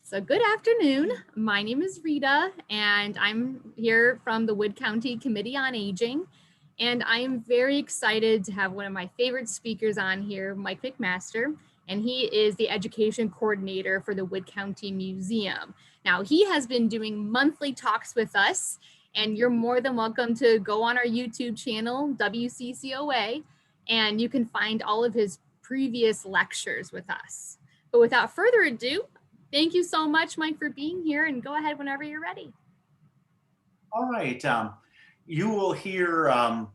So good afternoon. My name is Rita, and I'm here from the Wood County Committee on Aging. And I am very excited to have one of my favorite speakers on here, Mike McMaster, and he is the education coordinator for the Wood County Museum. Now, he has been doing monthly talks with us, and you're more than welcome to go on our YouTube channel, WCCOA, and you can find all of his previous lectures with us. But without further ado, thank you so much, Mike, for being here, and go ahead whenever you're ready. All right. You will hear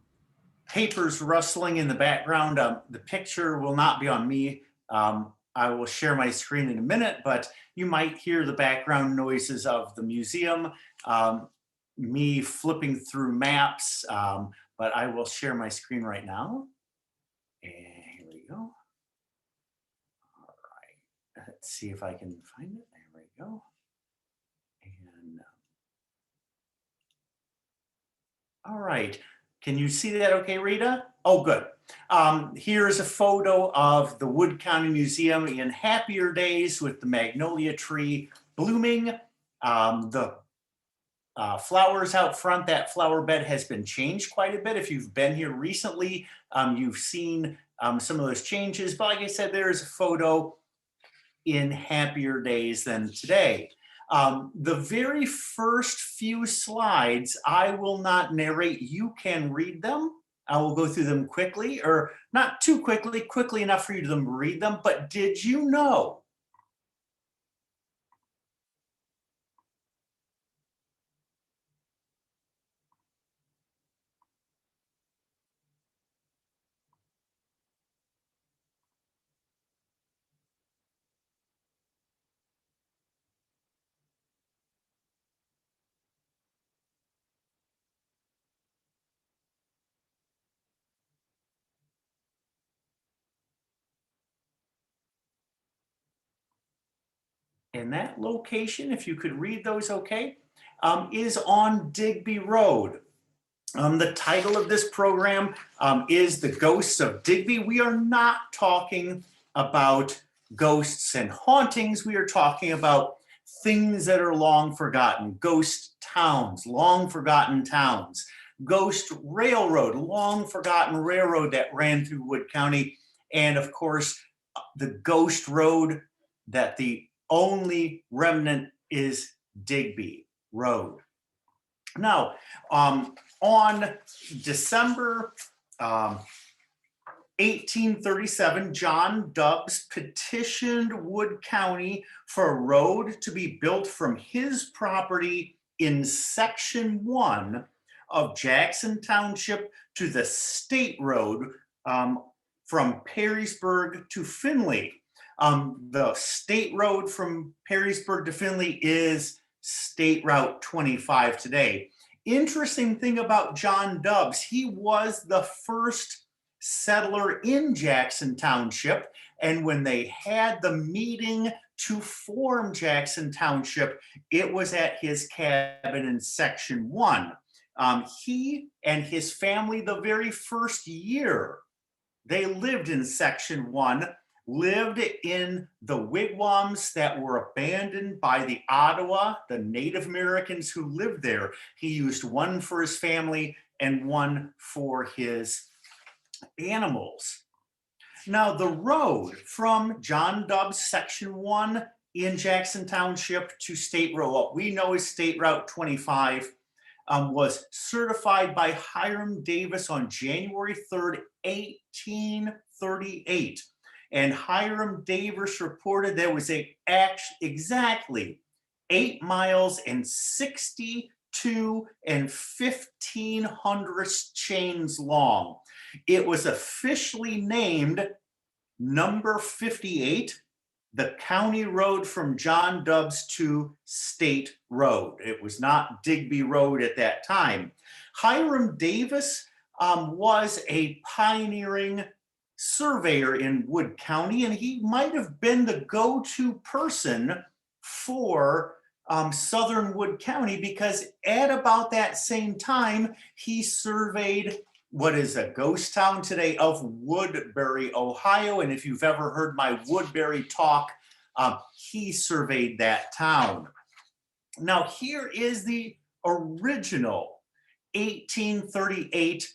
papers rustling in the background. The picture will not be on me. I will share my screen in a minute, but you might hear the background noises of the museum, me flipping through maps, but I will share my screen right now. And here we go. All right. Let's see if I can find it. There we go. And all right. Can you see that okay, Rita? Oh, good. Here's a photo of the Wood County Museum in happier days with the magnolia tree blooming. The flowers out front, that flower bed has been changed quite a bit. If you've been here recently, you've seen some of those changes. But like I said, there is a photo in happier days than today. The very first few slides, I will not narrate. You can read them. I will go through them quickly, or not too quickly, quickly enough for you to read them. But did you know and that location, if you could read those okay, is on Digby Road. The title of this program is The Ghosts of Digby. We are not talking about ghosts and hauntings. We are talking about things that are long forgotten, ghost towns, long forgotten towns, ghost railroad, long forgotten railroad that ran through Wood County, and of course, the ghost road that the only remnant is Digby Road. Now, on December 1837, John Dubbs petitioned Wood County for a road to be built from his property in Section 1 of Jackson Township to the State Road from Perrysburg to Findlay. The State Road from Perrysburg to Findlay is State Route 25 today. Interesting thing about John Dubbs, he was the first settler in Jackson Township, and when they had the meeting to form Jackson Township, it was at his cabin in Section 1. He and his family, the very first year they lived in Section 1, lived in the wigwams that were abandoned by the Ottawa, the Native Americans who lived there. He used one for his family and one for his animals. Now, the road from John Dubbs Section 1 in Jackson Township to State Road, what we know as State Route 25, was certified by Hiram Davis on January 3rd, 1838. And Hiram Davis reported there was exactly 8 miles and 62 1/1500 chains long. It was officially named number 58, the county road from John Dubbs to State Road. It was not Digby Road at that time. Hiram Davis was a pioneering surveyor in Wood County, and he might have been the go-to person for southern Wood County, because at about that same time, he surveyed what is a ghost town today of Woodbury, Ohio. And if you've ever heard my Woodbury talk, He surveyed that town. Now, here is the original 1838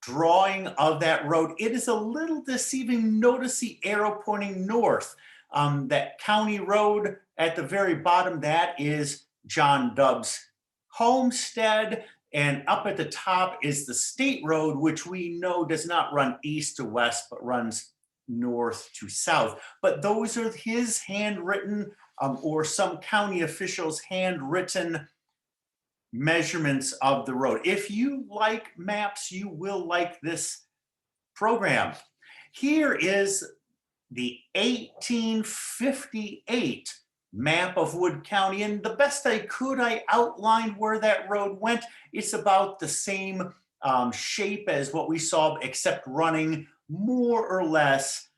drawing of that road. It is a little deceiving. Notice the arrow pointing north. That county road at the very bottom, that is John Dubb's homestead. And up at the top is the state road, which we know does not run east to west, but runs north to south. But those are his handwritten or some county officials' handwritten measurements of the road. If you like maps, you will like this program. Here is the 1858 map of Wood County, and the best I could, I outlined where that road went. It's about the same shape as what we saw, except running more or less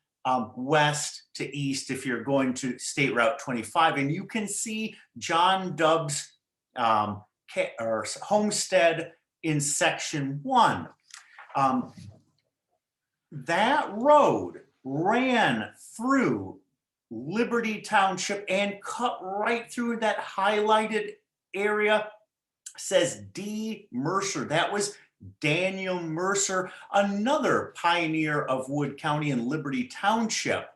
west to east if you're going to State Route 25. And you can see John Dubb's homestead in section 1. That road ran through Liberty Township and cut right through that highlighted area. Says D. Mercer. That was Daniel Mercer, another pioneer of Wood County and Liberty Township.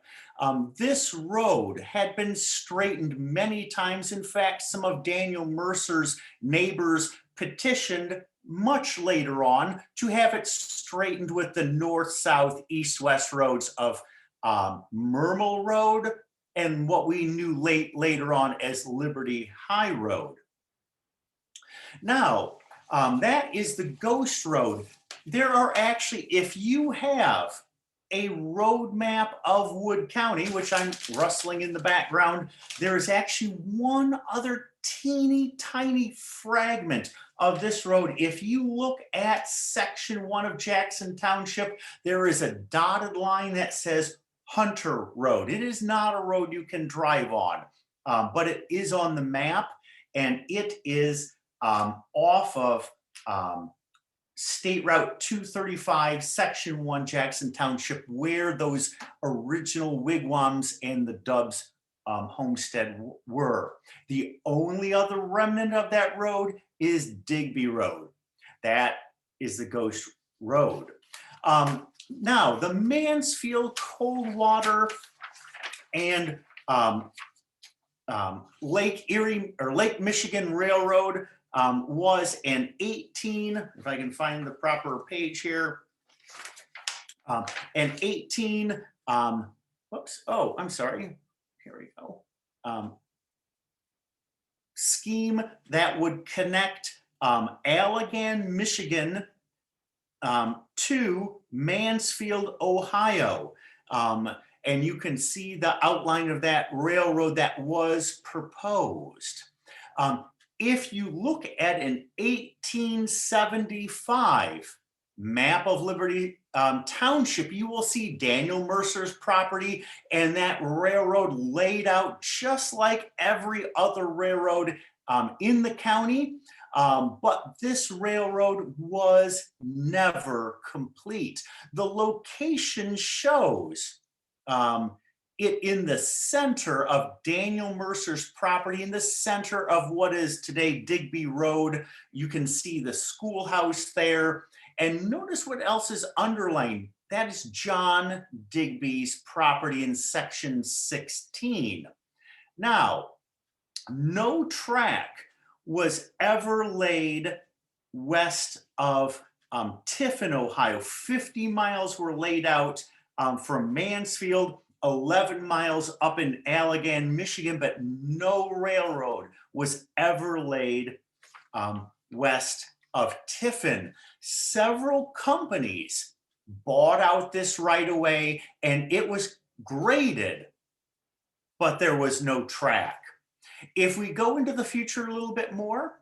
This road had been straightened many times. In fact, some of Daniel Mercer's neighbors petitioned much later on to have it straightened with the north, south, east, west roads of Mermel Road and what we knew later on as Liberty High Road. Now, that is the Ghost Road. There are actually, if you have a road map of Wood County, which I'm rustling in the background, there is actually one other teeny tiny fragment of this road. If you look at section 1 of Jackson Township, there is a dotted line that says Hunter Road. It is not a road you can drive on, but it is on the map, and it is off of State Route 235, Section 1, Jackson Township, where those original wigwams and the Dubbs homestead were. The only other remnant of that road is Digby Road. That is the Ghost Road. Now, the Mansfield, Coldwater, and Lake Erie or Lake Michigan Railroad was an 18, if I can find the proper page here, an 18, whoops, oh, I'm sorry, here we go, scheme that would connect Allegan, Michigan to Mansfield, Ohio. And you can see the outline of that railroad that was proposed. If you look at an 1875 map of Liberty Township, you will see Daniel Mercer's property and that railroad laid out just like every other railroad in the county. But this railroad was never complete. The location shows it in the center of Daniel Mercer's property, in the center of what is today Digby Road. You can see the schoolhouse there. And notice what else is underlined. That is John Digby's property in section 16. Now, no track was ever laid west of Tiffin, Ohio. 50 miles were laid out from Mansfield, 11 miles up in Allegan, Michigan, but no railroad was ever laid west of Tiffin. Several companies bought out this right of way, and it was graded, but there was no track. If we go into the future a little bit more,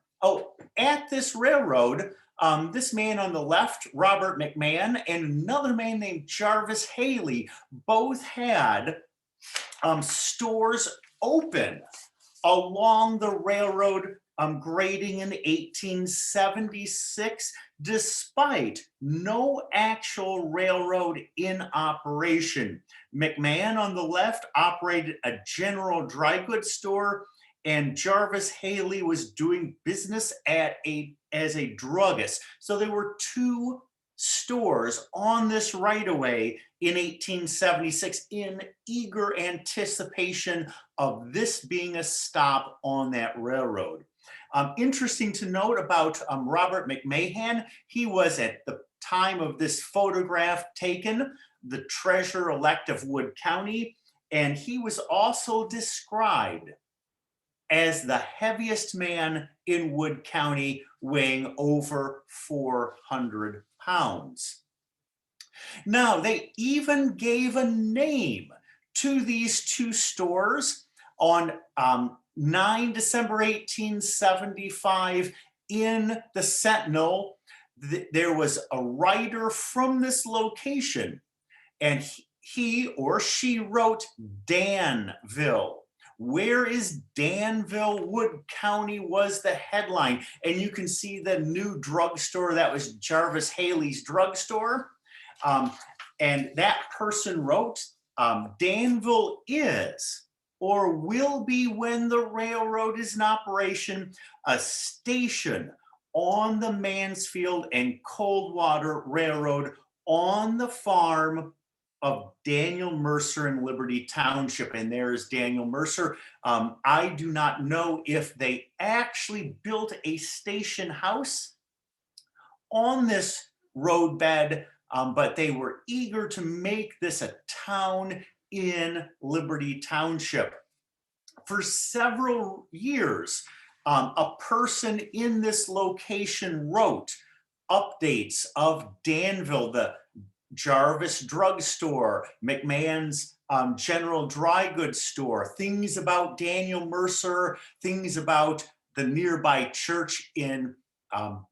at this railroad, this man on the left, Robert McMahon, and another man named Jarvis Haley, both had stores open along the railroad grading in 1876, despite no actual railroad in operation. McMahon on the left operated a general dry goods store, and Jarvis Haley was doing business as a druggist. So there were two stores on this right of way in 1876 in eager anticipation of this being a stop on that railroad. Interesting to note about Robert McMahan, he was at the time of this photograph taken the treasurer-elect of Wood County, and he was also described as the heaviest man in Wood County, weighing over 400 pounds. Now, they even gave a name to these two stores on 9 December 1875 in the Sentinel. There was a writer from this location, and he or she wrote Danville. Where is Danville? Wood County was the headline. And you can see the new drugstore that was Jarvis Haley's drugstore. And that person wrote, Danville is or will be, when the railroad is in operation, a station on the Mansfield and Coldwater Railroad on the farm of Daniel Mercer in Liberty Township. And there's Daniel Mercer. I do not know if they actually built a station house on this roadbed, but they were eager to make this a town in Liberty Township. For several years, a person in this location wrote updates of Danville, the Jarvis drugstore, McMahon's general dry goods store, things about Daniel Mercer, things about the nearby church, in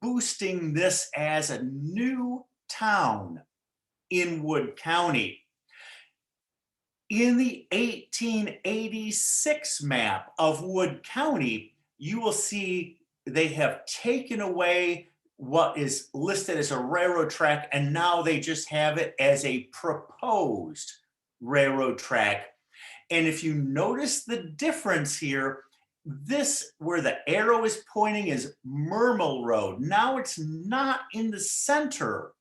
boosting this as a new town in Wood County. In the 1886 map of Wood County, you will see they have taken away what is listed as a railroad track, and now they just have it as a proposed railroad track. And if you notice the difference here, this, where the arrow is pointing, is Mermel Road. Now it's not in the center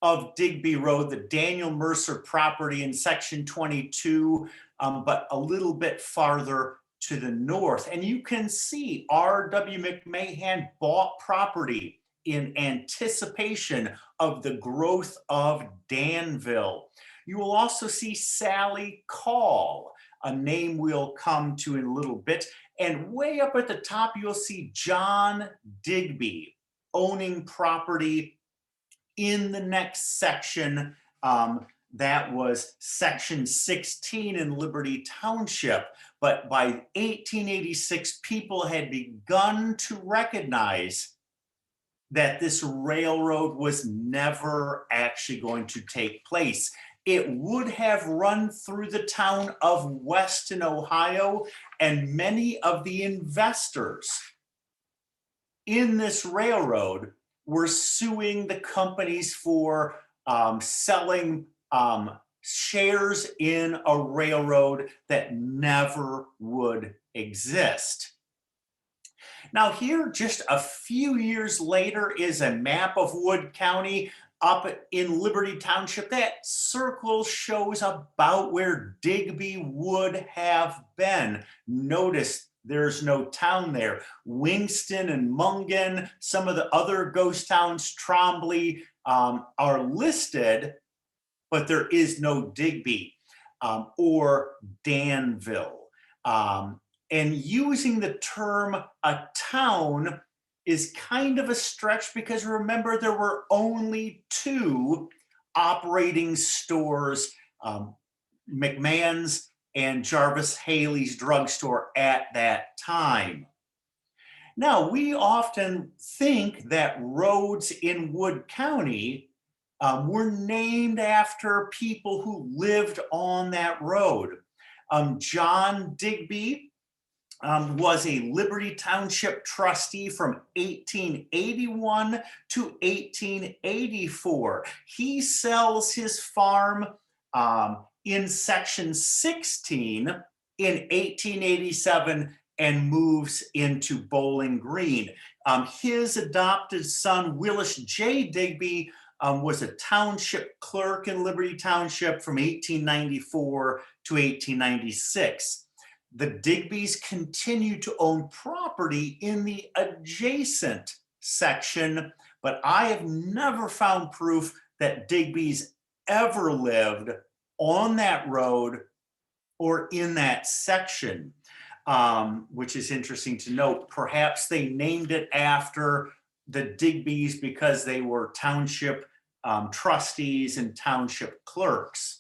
of Digby Road, the Daniel Mercer property in section 22, but a little bit farther to the north. And you can see R.W. McMahan bought property in anticipation of the growth of Danville. You will also see Sally Call, a name we'll come to in a little bit. And way up at the top, you'll see John Digby owning property in the next section. That was section 16 in Liberty Township. But by 1886, people had begun to recognize that this railroad was never actually going to take place. It would have run through the town of Weston, Ohio, and many of the investors in this railroad were suing the companies for selling shares in a railroad that never would exist. Now here, just a few years later, is a map of Wood County up in Liberty Township. That circle shows about where Digby would have been. Notice there's no town there. Winston and Mungan, some of the other ghost towns, Trombley, are listed, but there is no Digby or Danville. And using the term a town is kind of a stretch, because remember, there were only two operating stores, McMahon's and Jarvis Haley's drugstore at that time. Now, we often think that roads in Wood County were named after people who lived on that road. John Digby was a Liberty Township trustee from 1881 to 1884. He sells his farm in section 16 in 1887 and moves into Bowling Green. His adopted son, Willis J. Digby, was a township clerk in Liberty Township from 1894 to 1896. The Digbys continue to own property in the adjacent section, but I have never found proof that Digby's ever lived on that road or in that section, which is interesting to note. Perhaps they named it after the Digbys because they were township trustees and township clerks.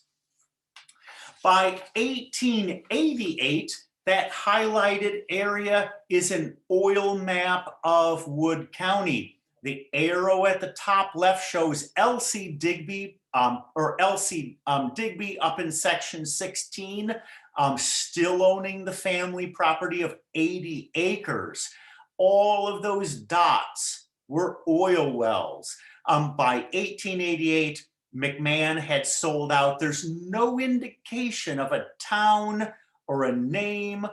By 1888, that highlighted area is an oil map of Wood County. The arrow at the top left shows Elsie Digby, Digby up in section 16, still owning the family property of 80 acres. All of those dots were oil wells. By 1888, McMahon had sold out. There's no indication of a town or a name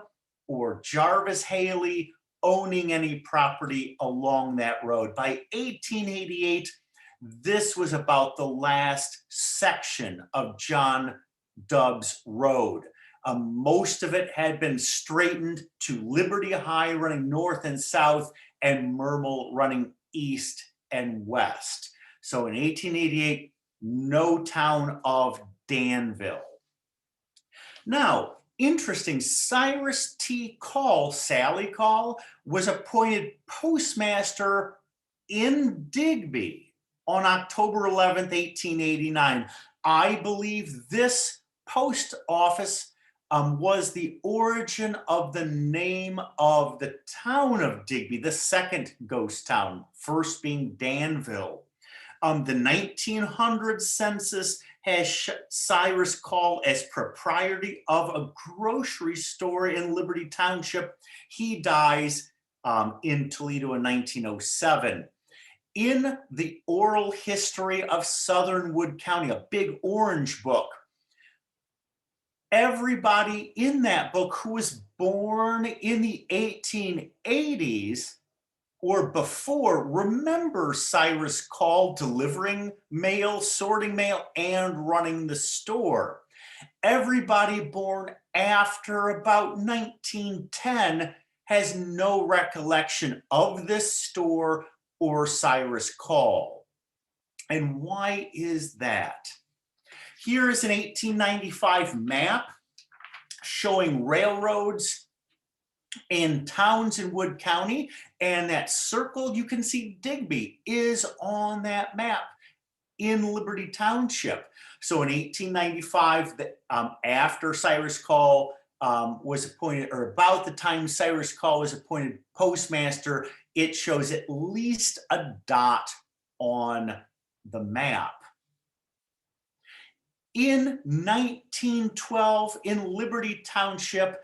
or Jarvis Haley owning any property along that road. By 1888, this was about the last section of John Dubbs Road. Most of it had been straightened to Liberty High running north and south and Mermel running east and west. So in 1888, no town of Danville. Now, interesting, Cyrus T. Call, Sally Call, was appointed postmaster in Digby on October 11th, 1889. I believe this post office was the origin of the name of the town of Digby, the second ghost town, first being Danville. The 1900 census has Cyrus Call as proprietor of a grocery store in Liberty Township. He dies in Toledo in 1907. In the Oral History of Southern Wood County, a big orange book, everybody in that book who was born in the 1880s or before remember Cyrus Call delivering mail, sorting mail, and running the store. Everybody born after about 1910 has no recollection of this store or Cyrus Call. And why is that? Here is an 1895 map showing railroads in towns in Wood County, and that circle you can see Digby is on that map in Liberty Township. So in 1895, after Cyrus Call was appointed, or about the time Cyrus Call was appointed postmaster, it shows at least a dot on the map. In 1912, in Liberty Township,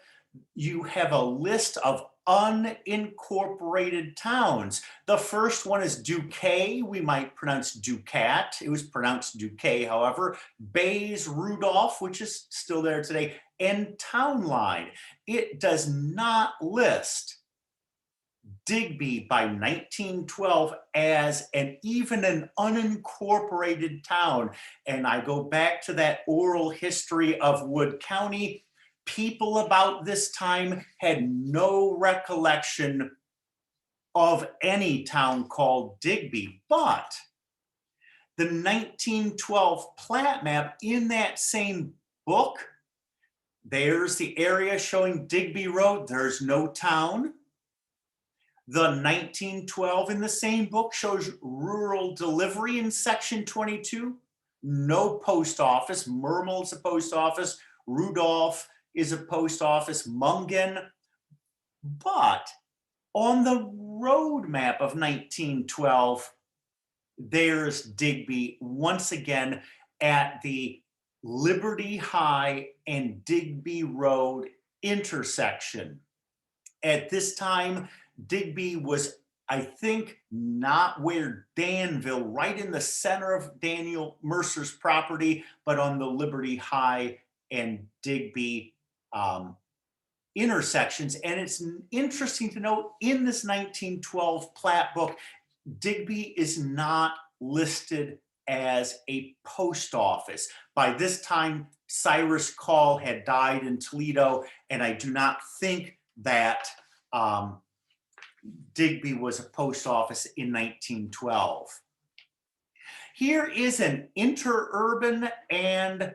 you have a list of unincorporated towns. The first one is Duquet. We might pronounce Ducat. It was pronounced Duquet, however. Bays, Rudolph, which is still there today, and Town Line. It does not list Digby by 1912 as even an unincorporated town. And I go back to that oral history of Wood County. People about this time had no recollection of any town called Digby, but the 1912 plat map in that same book, there's the area showing Digby Road. There's no town. The 1912 in the same book shows rural delivery in section 22. No post office. Mermel is a post office. Rudolph is a post office. Mungan. But on the road map of 1912, there's Digby once again at the Liberty High and Digby Road intersection. At this time, Digby was, I think, not where Danville, right in the center of Daniel Mercer's property, but on the Liberty High and Digby intersections. And it's interesting to note in this 1912 plat book, Digby is not listed as a post office. By this time, Cyrus Call had died in Toledo, and I do not think that Digby was a post office in 1912. Here is an interurban and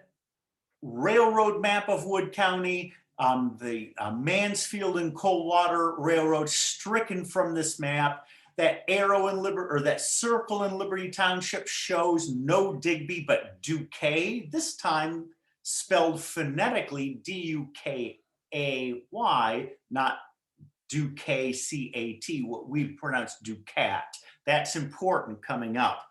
railroad map of Wood County. The Mansfield and Coldwater Railroad stricken from this map. That arrow in Liberty, or that circle in Liberty Township, shows no Digby, but Duquay, this time spelled phonetically D-U-K-A-Y, not Duquay, C-A-T, what we pronounce Ducat. That's important coming up.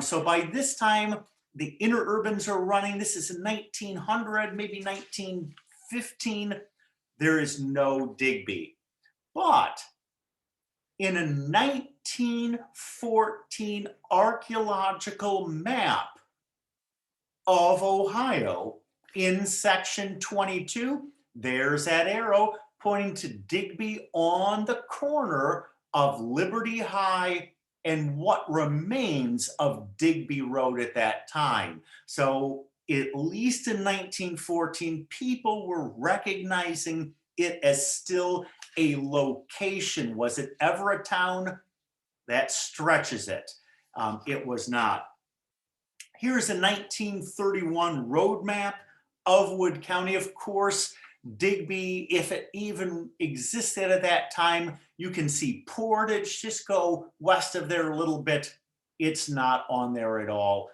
So by this time, the interurbans are running. This is in 1900, maybe 1915. There is no Digby. But in a 1914 archaeological map of Ohio, in section 22, there's that arrow pointing to Digby on the corner of Liberty High and what remains of Digby Road at that time. So at least in 1914, people were recognizing it as still a location. Was it ever a town? That stretches it. It was not. Here's a 1931 road map of Wood County. Of course, Digby, if it even existed at that time, you can see Portage. Just go west of there a little bit. It's not on there at all.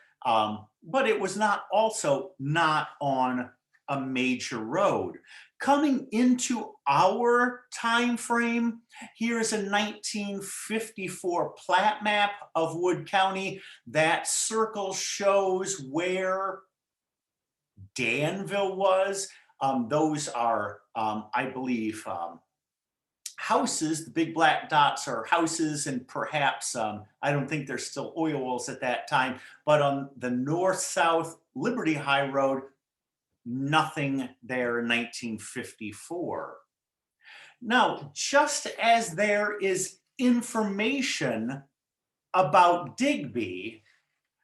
But it was not also not on a major road. Coming into our time frame, here's a 1954 plat map of Wood County. That circle shows where Danville was. Those are, I believe, houses. The big black dots are houses, and perhaps, I don't think there's still oil wells at that time, but on the north-south Liberty High Road, nothing there in 1954. Now, just as there is information about Digby,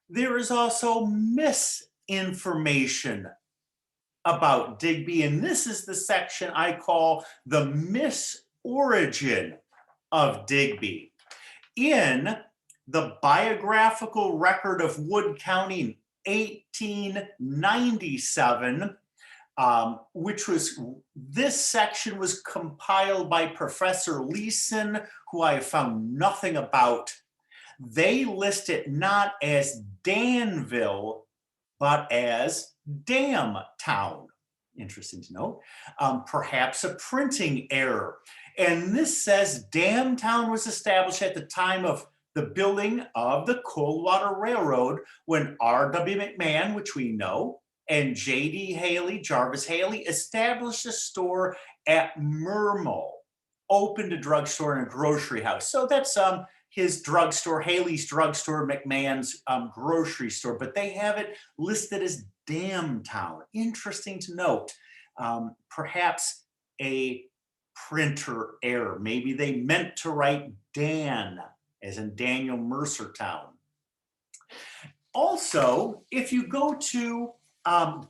there is also misinformation about Digby, and this is the section I call the misorigin of Digby. In the biographical record of Wood County in 1897, this section was compiled by Professor Leeson, who I have found nothing about. They list it not as Danville, but as Dam Town. Interesting to know. Perhaps a printing error. And this says Dam Town was established at the time of the building of the Coldwater Railroad when R.W. McMahon, which we know, and J.D. Haley, Jarvis Haley, established a store at Mermal, opened a drugstore and a grocery house. So that's his drugstore, Haley's drugstore, McMahon's grocery store, but they have it listed as Dam Town. Interesting to note. Perhaps a printer error. Maybe they meant to write Dan, as in Daniel Mercer Town. Also, if you go to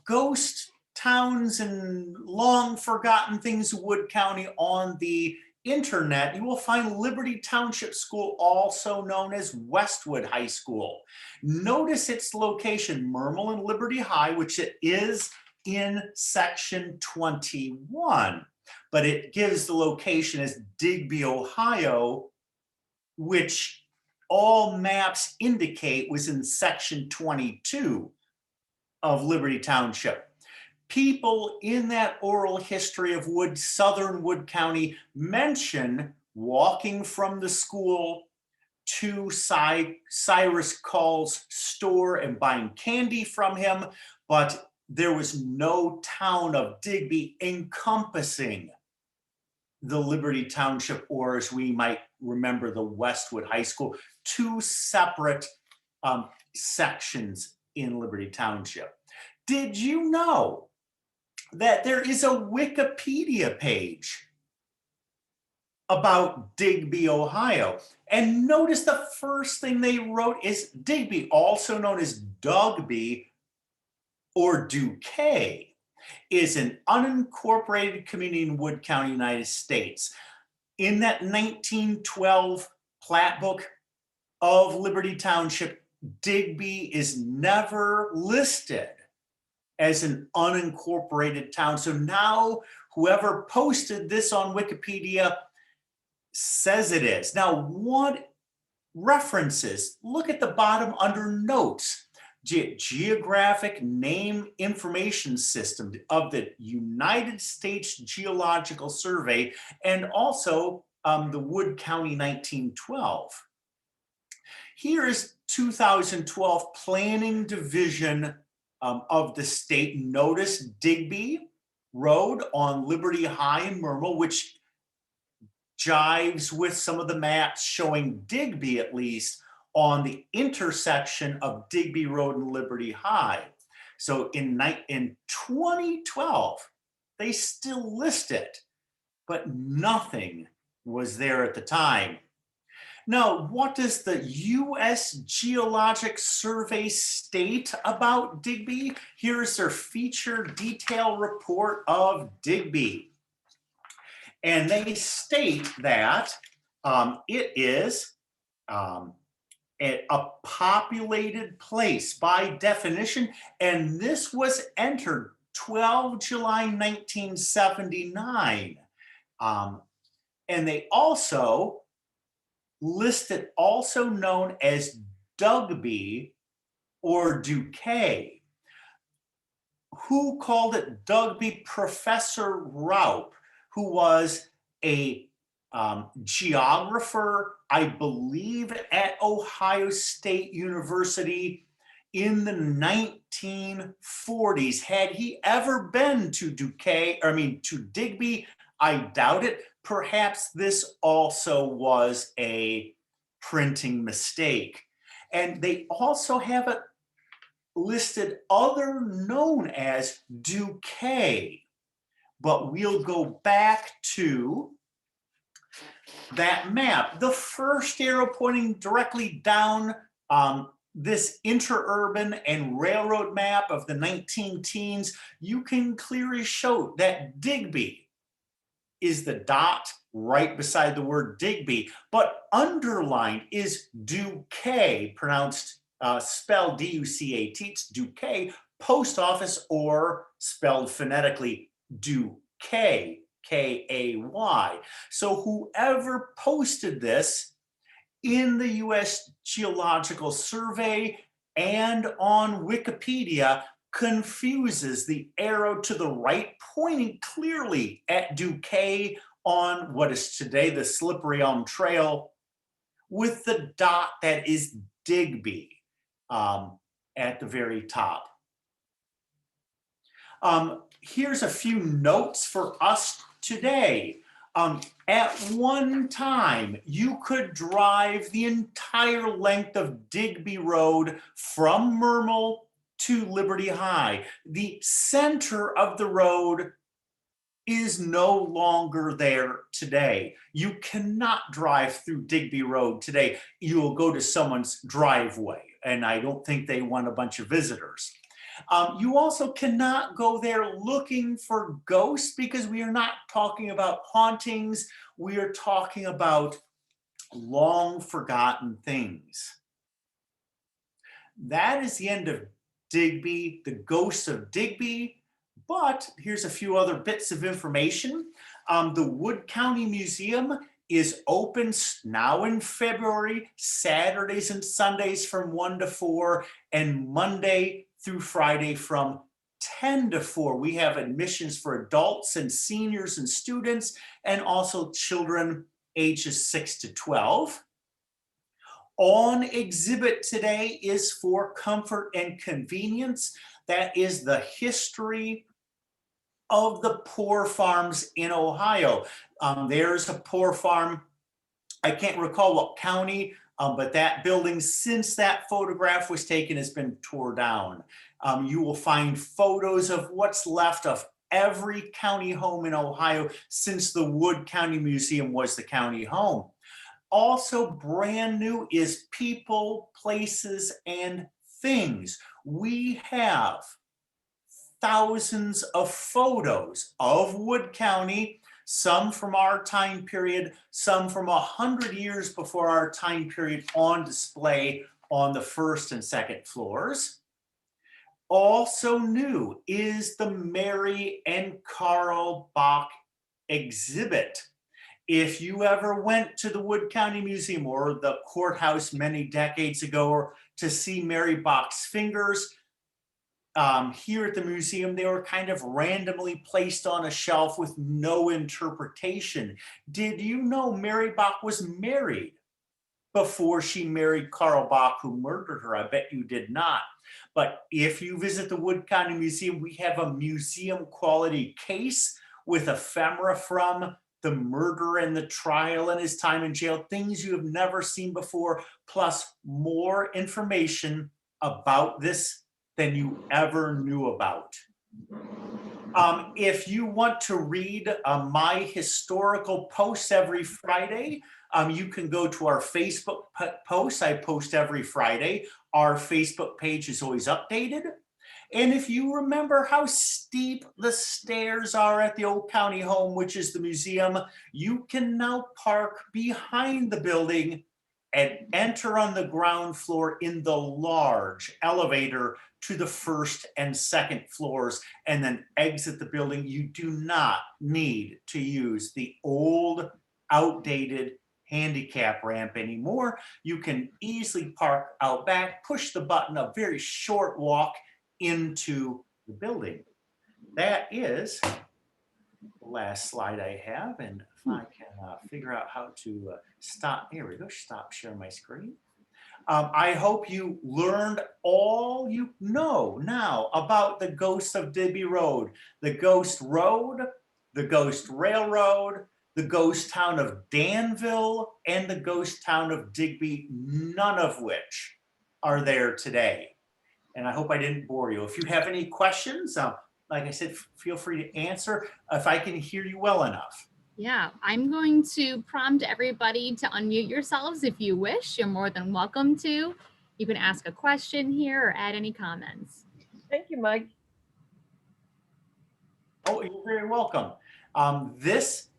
ghost towns and long forgotten things of Wood County on the internet, you will find Liberty Township School, also known as Westwood High School. Notice its location, Mermal and Liberty High, which it is in section 21, but it gives the location as Digby, Ohio, which all maps indicate was in section 22 of Liberty Township. People in that oral history of southern Wood County mention walking from the school to Cyrus Call's store and buying candy from him, but there was no town of Digby encompassing the Liberty Township, or as we might remember, the Westwood High School, two separate sections in Liberty Township. Did you know that there is a Wikipedia page about Digby, Ohio? And notice the first thing they wrote is Digby, also known as Dugby or Duquesne, is an unincorporated community in Wood County, United States. In that 1912 plat book of Liberty Township, Digby is never listed as an unincorporated town. So now whoever posted this on Wikipedia says it is. Now, what references? Look at the bottom under notes. Geographic Name Information System of the United States Geological Survey, and also the Wood County 1912. Here is 2012 Planning Division of the state. Notice Digby Road on Liberty High in Myrtle, which jives with some of the maps showing Digby, at least, on the intersection of Digby Road and Liberty High. So in 2012, they still list it, but nothing was there at the time. Now, what does the U.S. Geologic Survey state about Digby? Here's their feature detail report of Digby. And they state that it is a populated place by definition, and this was entered 12 July 1979. And they also listed, also known as Dugby or Duquesne. Who called it Dugby? Professor Raup, who was a geographer, I believe, at Ohio State University in the 1940s. Had he ever been to to Digby? I doubt it. Perhaps this also was a printing mistake. And they also have it listed other known as Duquesne. But we'll go back to that map. The first arrow pointing directly down this interurban and railroad map of the 19 teens, you can clearly show that Digby is the dot right beside the word Digby, but underlined is Duquesne, pronounced spelled D-U-C-A-T, it's Duquesne, post office, or spelled phonetically Duquesne, K-A-Y. So whoever posted this in the U.S. Geological Survey and on Wikipedia confuses the arrow to the right, pointing clearly at Duquesne on what is today the Slippery Elm Trail, with the dot that is Digby at the very top. Here's a few notes for us today. At one time, you could drive the entire length of Digby Road from Myrtle to Liberty High. The center of the road is no longer there today. You cannot drive through Digby Road today. You'll go to someone's driveway, and I don't think they want a bunch of visitors. You also cannot go there looking for ghosts, because we are not talking about hauntings. We are talking about long forgotten things. That is the end of Digby, the ghosts of Digby. But here's a few other bits of information. The Wood County Museum is open now in February, Saturdays and Sundays from 1 to 4, and Monday through Friday from 10 to 4. We have admissions for adults and seniors and students, and also children ages 6 to 12. On exhibit today is for comfort and convenience. That is the history of the poor farms in Ohio. There's a poor farm, I can't recall what county, but that building, since that photograph was taken, has been tore down. You will find photos of what's left of every county home in Ohio since the Wood County Museum was the county home. Also brand new is people, places, and things. We have thousands of photos of Wood County, some from our time period, some from 100 years before our time period, on display on the first and second floors. Also new is the Mary and Carl Bach exhibit. If you ever went to the Wood County Museum or the courthouse many decades ago to see Mary Bach's fingers, here at the museum, they were kind of randomly placed on a shelf with no interpretation. Did you know Mary Bach was married before she married Carl Bach, who murdered her? I bet you did not. But if you visit the Wood County Museum, we have a museum quality case with ephemera from the murder and the trial and his time in jail, things you have never seen before, plus more information about this than you ever knew about. If you want to read my historical posts every Friday, you can go to our Facebook posts. I post every Friday. Our Facebook page is always updated. And if you remember how steep the stairs are at the old county home, which is the museum, you can now park behind the building and enter on the ground floor in the large elevator to the first and second floors, and then exit the building. You do not need to use the old, outdated handicap ramp anymore. You can easily park out back, push the button, a very short walk into the building. That is the last slide I have, and if I can figure out how to stop, here we go, stop sharing my screen. I hope you learned all you know now about the ghosts of Digby Road, the ghost road, the ghost railroad, the ghost town of Danville, and the ghost town of Digby, none of which are there today. And I hope I didn't bore you. If you have any questions, like I said, feel free to answer if I can hear you well enough. Yeah, I'm going to prompt everybody to unmute yourselves if you wish. You're more than welcome to. You can ask a question here or add any comments. Thank you, Mike. Oh, you're very welcome. This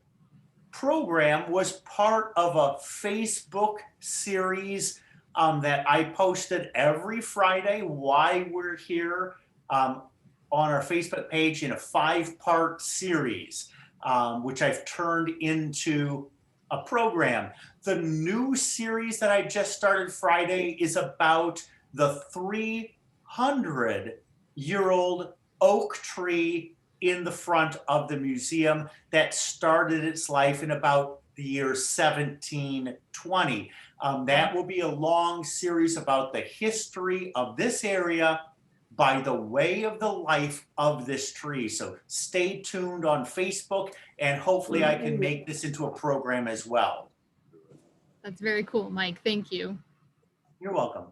program was part of a Facebook series that I posted every Friday while we're here on our Facebook page in a 5-part series, which I've turned into a program. The new series that I just started Friday is about the 300-year-old oak tree in the front of the museum that started its life in about the year 1720. That will be a long series about the history of this area by the way of the life of this tree. So stay tuned on Facebook, and hopefully I can make this into a program as well. That's very cool, Mike. Thank you. You're welcome.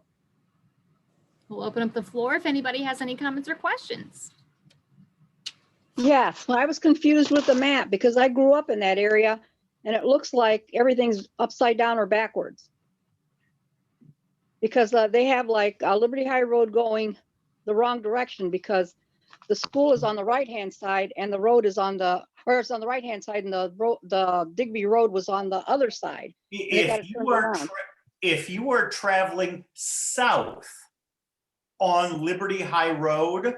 We'll open up the floor if anybody has any comments or questions. Yes, I was confused with the map because I grew up in that area and it looks like everything's upside down or backwards. Because they have like Liberty High Road going the wrong direction because the school is on the right-hand side and the road is on the, or it's on the right-hand side and the Digby Road was on the other side. If you are traveling south on Liberty High Road,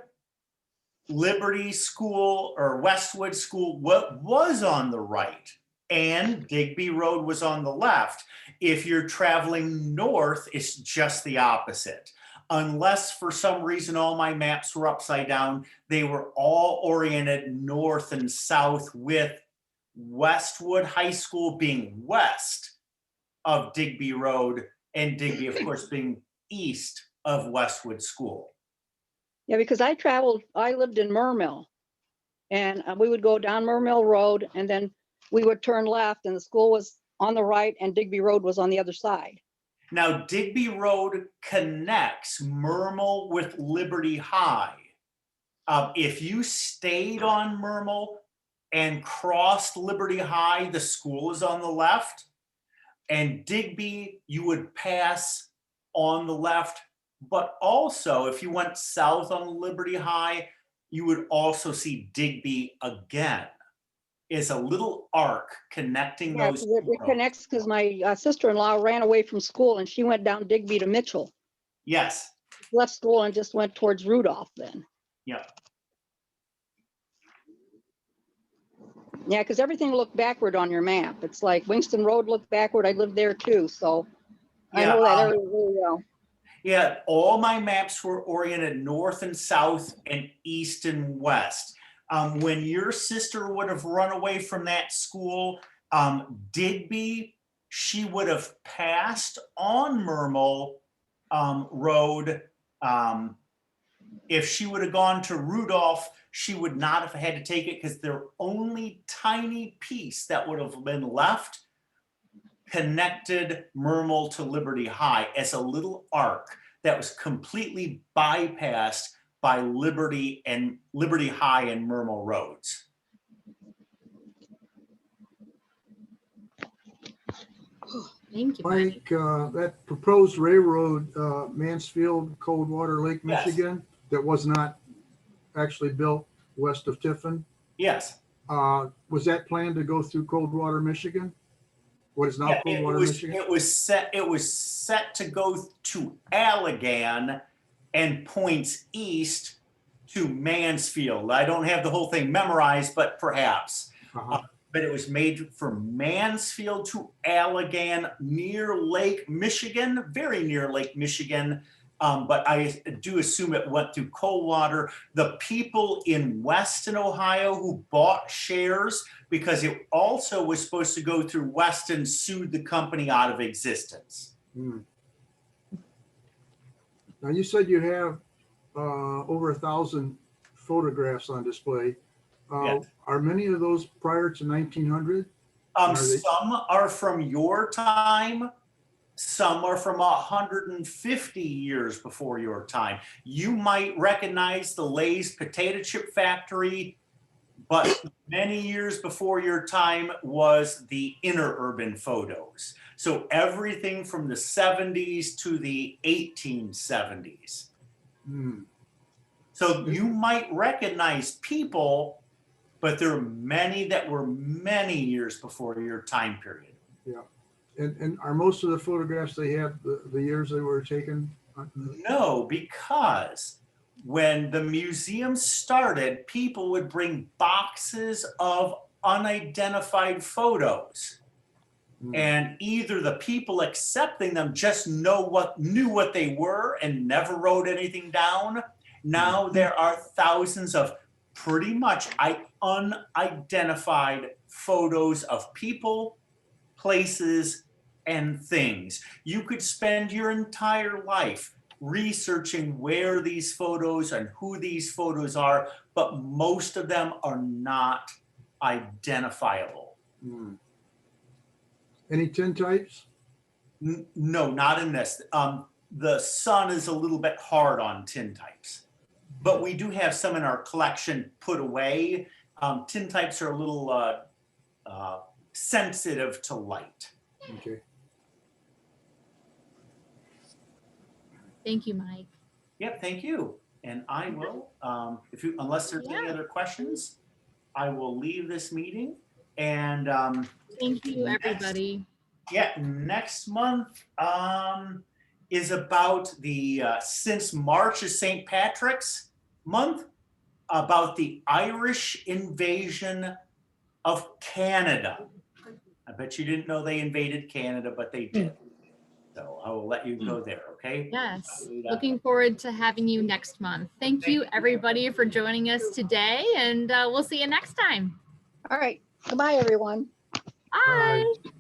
Liberty School or Westwood School was on the right and Digby Road was on the left. If you're traveling north, it's just the opposite. Unless for some reason all my maps were upside down, they were all oriented north and south, with Westwood High School being west of Digby Road and Digby, of course, being east of Westwood School. Yeah, because I lived in Mermill And we would go down Mermill Road, and then we would turn left, and the school was on the right, and Digby Road was on the other side. Now, Digby Road connects Mermill with Liberty High. If you stayed on Mermill and crossed Liberty High, the school is on the left. And Digby, you would pass on the left. But also, if you went south on Liberty High, you would also see Digby again. It's a little arc connecting Yeah, those 'cause two it roads. connects because my sister-in-law ran away from school and she went down Digby to Mitchell. Yes. Left school and just went towards Rudolph then. Yeah. Yeah, because everything looked backward on your map. It's like Winston Road looked backward. I lived there too, so I Yeah, know that area really well. Yeah, all my maps were oriented north and south and east and west. When your sister would have run away from that school, Digby, she would have passed on Mermill Road. If she would have gone to Rudolph, she would not have had to take it because the only tiny piece that would have been left connected Mermill to Liberty High as a little arc that was completely bypassed by Liberty High and Mermill roads. Thank you, Mike. Mike, that proposed railroad, Mansfield, Coldwater Lake, Yes. Michigan, that was not actually built west of Tiffin, Yes. was that planned to go through Coldwater, Michigan? What is now Yeah, Coldwater, Michigan? it was set to go to Allegan and points east to Mansfield. I don't have the whole thing memorized, but perhaps. Uh-huh. But it was made from Mansfield to Allegan near Lake Michigan, very near Lake Michigan. But I do assume it went through Coldwater. The people in Weston, Ohio, who bought shares because it also was supposed to go through Weston, sued the company out of existence. Hmm. Now, you said you have over 1,000 photographs on display. Yes. Are many of those prior to 1900? Are they- Some are from your time. Some are from 150 years before your time. You might recognize the Lay's potato chip factory, but many years before your time was the interurban photos. So everything from the 70s to the 1870s. Hmm. So you might recognize people, but there are many that were many years before your time period. Yeah. And are most of the photographs they have the years they were taken? No, because when the museum started, people would bring boxes of unidentified photos. Hmm. And either the people accepting them just knew what they were and never wrote anything down. Now there are thousands of pretty much unidentified photos of people, places, and things. You could spend your entire life researching where these photos and who these photos are, but most of them are not identifiable. Hmm. Any tintypes? No, not in this. The sun is a little bit hard on tintypes, but we do have some in our collection put away. Tintypes are a little sensitive to light. Okay. Thank you, Mike. Yep, thank you. And I will, unless there's any other questions, I will leave this meeting. And Thank you, everybody. next month is about since March is St. Patrick's month, about the Irish invasion of Canada. I bet you didn't know they invaded Canada, but they did. So I will let you go there, okay? Yes, looking forward to having you next month. Thank you, everybody, for joining us today, and we'll see you next time. All right. Goodbye, everyone. Bye. Bye.